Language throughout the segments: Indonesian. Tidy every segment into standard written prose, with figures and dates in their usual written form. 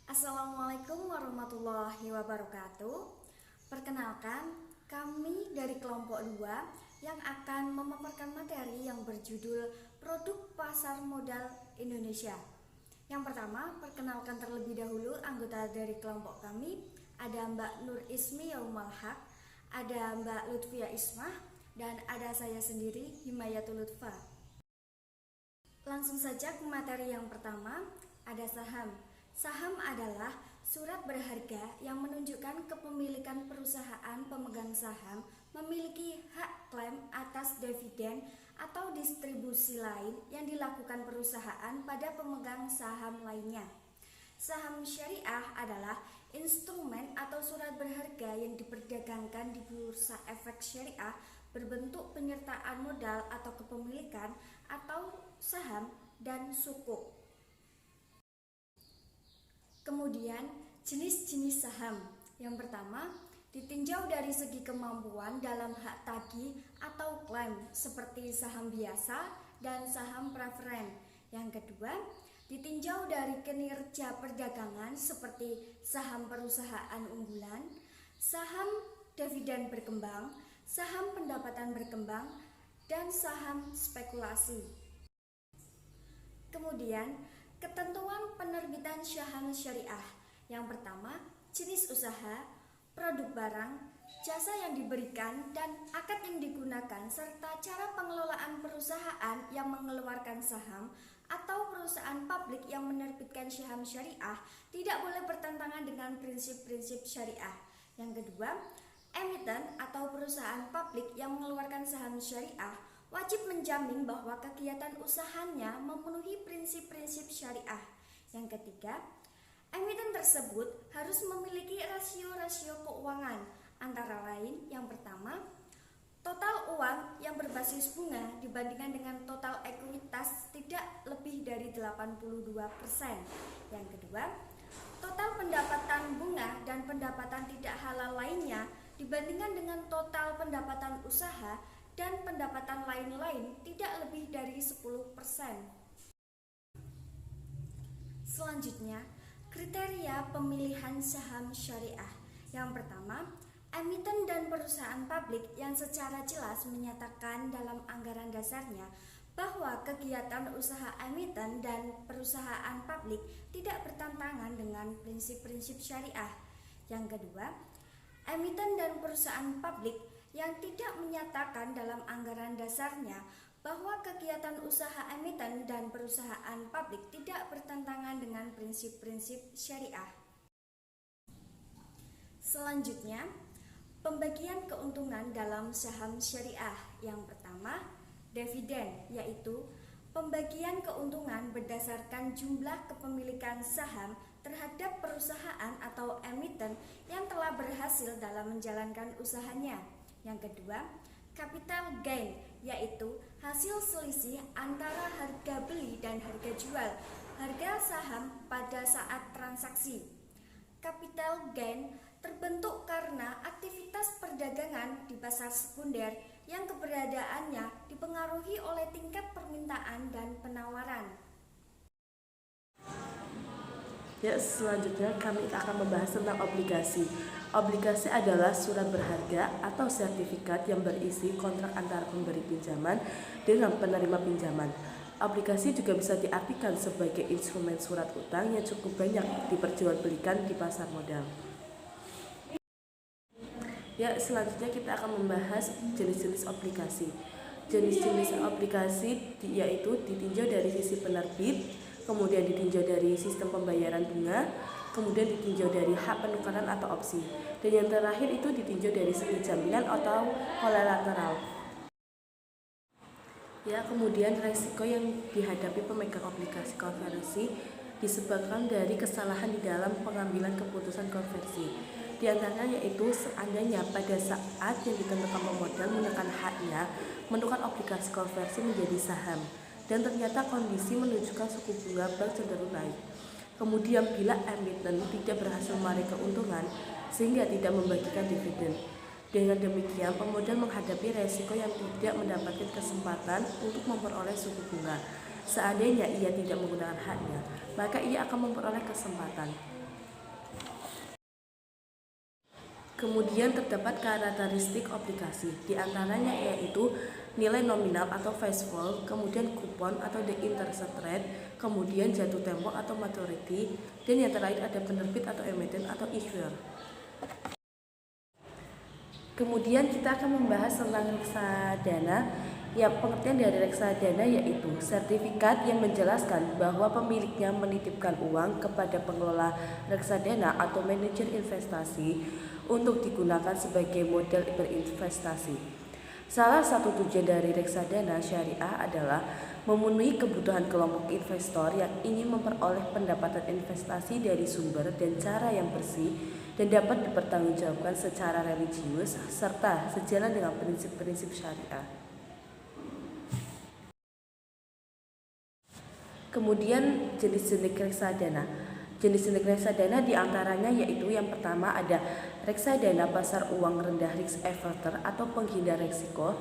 Assalamualaikum warahmatullahi wabarakatuh. Perkenalkan, kami dari kelompok 2 yang akan memaparkan materi yang berjudul Produk Pasar Modal Indonesia. Yang pertama, perkenalkan terlebih dahulu anggota dari kelompok kami. Ada Mbak Nur Ismi Yaumal Haq, ada Mbak Lutfia Ismah, dan ada saya sendiri, Himayatul Lutfa. Langsung saja ke materi yang pertama, ada saham. Saham adalah surat berharga yang menunjukkan kepemilikan perusahaan pemegang saham memiliki hak klaim atas dividen atau distribusi lain yang dilakukan perusahaan pada pemegang saham lainnya. Saham syariah adalah instrumen atau surat berharga yang diperdagangkan di bursa efek syariah berbentuk penyertaan modal atau kepemilikan atau saham dan sukuk. Kemudian jenis-jenis saham. Yang pertama, ditinjau dari segi kemampuan dalam hak tagih atau klaim seperti saham biasa dan saham preferen. Yang kedua, ditinjau dari kinerja perdagangan seperti saham perusahaan unggulan, saham dividen berkembang, saham pendapatan berkembang, dan saham spekulasi. Kemudian, ketentuan penerbitan saham syariah. Yang pertama, jenis usaha, produk barang, jasa yang diberikan, dan akad yang digunakan, serta cara pengelolaan perusahaan yang mengeluarkan saham atau perusahaan publik yang menerbitkan saham syariah tidak boleh bertentangan dengan prinsip-prinsip syariah. Yang kedua, emiten atau perusahaan publik yang mengeluarkan saham syariah wajib menjamin bahwa kegiatan usahanya memenuhi prinsip-prinsip syariah. Yang ketiga, emiten tersebut harus memiliki rasio-rasio keuangan, antara lain yang pertama, total uang yang berbasis bunga dibandingkan dengan total ekuitas tidak lebih dari 82%. Yang kedua, total pendapatan bunga dan pendapatan tidak halal lainnya dibandingkan dengan total pendapatan usaha dan pendapatan lain-lain tidak lebih dari 10%. Selanjutnya, kriteria pemilihan saham syariah. Yang pertama, emiten dan perusahaan publik yang secara jelas menyatakan dalam anggaran dasarnya bahwa kegiatan usaha emiten dan perusahaan publik tidak bertentangan dengan prinsip-prinsip syariah. Yang kedua, emiten dan perusahaan publik yang tidak menyatakan dalam anggaran dasarnya bahwa kegiatan usaha emiten dan perusahaan publik tidak bertentangan dengan prinsip-prinsip syariah. Selanjutnya, pembagian keuntungan dalam saham syariah. Yang pertama, dividen, yaitu pembagian keuntungan berdasarkan jumlah kepemilikan saham terhadap perusahaan atau emiten yang telah berhasil dalam menjalankan usahanya. Yang kedua, capital gain, yaitu hasil selisih antara harga beli dan harga jual harga saham pada saat transaksi. Capital gain terbentuk karena aktivitas perdagangan di pasar sekunder yang keberadaannya dipengaruhi oleh tingkat permintaan dan penawaran. Ya, selanjutnya kami akan membahas tentang obligasi. Obligasi adalah surat berharga atau sertifikat yang berisi kontrak antara pemberi pinjaman dengan penerima pinjaman. Obligasi juga bisa diartikan sebagai instrumen surat utang yang cukup banyak diperjualbelikan di pasar modal. Ya, selanjutnya kita akan membahas jenis-jenis obligasi. Jenis-jenis obligasi yaitu ditinjau dari sisi penerbit, kemudian ditinjau dari sistem pembayaran bunga, kemudian ditinjau dari hak penukaran atau opsi, dan yang terakhir itu ditinjau dari segi jaminan atau kolateral. Ya, kemudian resiko yang dihadapi pemegang obligasi konversi disebabkan dari kesalahan di dalam pengambilan keputusan konversi. Di antaranya yaitu seandainya pada saat yang ditentukan pemodal menekan haknya menukar obligasi konversi menjadi saham, dan ternyata kondisi menunjukkan suku bunga bank cenderung naik. Kemudian bila emiten tidak berhasil meraih keuntungan sehingga tidak membagikan dividen. Dengan demikian, pemodal menghadapi resiko yang tidak mendapatkan kesempatan untuk memperoleh suku bunga. Seandainya ia tidak menggunakan haknya, maka ia akan memperoleh kesempatan. Kemudian terdapat karakteristik obligasi, di antaranya yaitu nilai nominal atau face value, kemudian kupon atau the interest rate, kemudian jatuh tempo atau maturity, dan yang terakhir ada penerbit atau emiten atau issuer. Kemudian kita akan membahas tentang reksadana. Ya, pengertian dari reksadana yaitu sertifikat yang menjelaskan bahwa pemiliknya menitipkan uang kepada pengelola reksadana atau manajer investasi untuk digunakan sebagai modal berinvestasi. Salah satu tujuan dari reksadana syariah adalah memenuhi kebutuhan kelompok investor yang ingin memperoleh pendapatan investasi dari sumber dan cara yang bersih dan dapat dipertanggungjawabkan secara religius serta sejalan dengan prinsip-prinsip syariah. Kemudian jenis-jenis reksadana. Jenis-jenis reksadana diantaranya yaitu yang pertama ada reksadana pasar uang rendah risk averter atau penghindar risiko.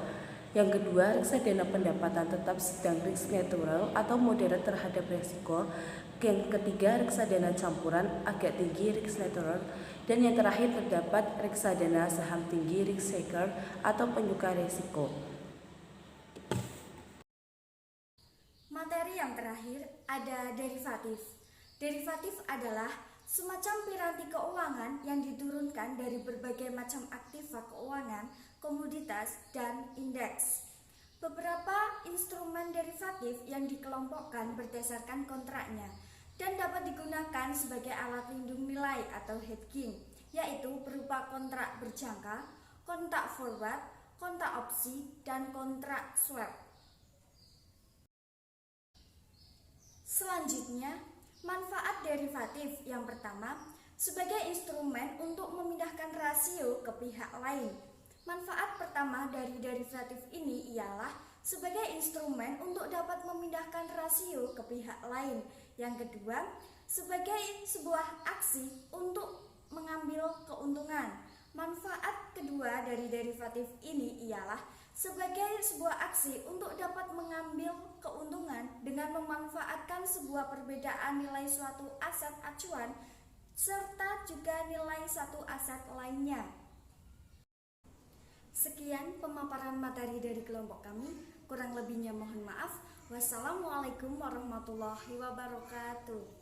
Yang kedua, reksadana pendapatan tetap sedang risk neutral atau moderat terhadap risiko. Yang ketiga, reksadana campuran agak tinggi risk neutral. Dan yang terakhir terdapat reksadana saham tinggi risk taker atau penyuka risiko. Materi yang terakhir ada derivatif. Derivatif adalah semacam piranti keuangan yang diturunkan dari berbagai macam aktiva keuangan, komoditas, dan indeks. Beberapa instrumen derivatif yang dikelompokkan berdasarkan kontraknya dan dapat digunakan sebagai alat lindung nilai atau hedging, yaitu berupa kontrak berjangka, kontrak forward, kontrak opsi, dan kontrak swap. Selanjutnya, manfaat derivatif yang pertama sebagai instrumen untuk memindahkan rasio ke pihak lain. Manfaat pertama dari derivatif ini ialah sebagai instrumen untuk dapat memindahkan rasio ke pihak lain. Yang kedua, sebagai sebuah aksi untuk mengambil keuntungan. Manfaat kedua dari derivatif ini ialah sebagai sebuah aksi untuk dapat mengambil keuntungan dengan memanfaatkan sebuah perbedaan nilai suatu aset acuan serta juga nilai satu aset lainnya. Sekian pemaparan materi dari kelompok kami, kurang lebihnya mohon maaf. Wassalamualaikum warahmatullahi wabarakatuh.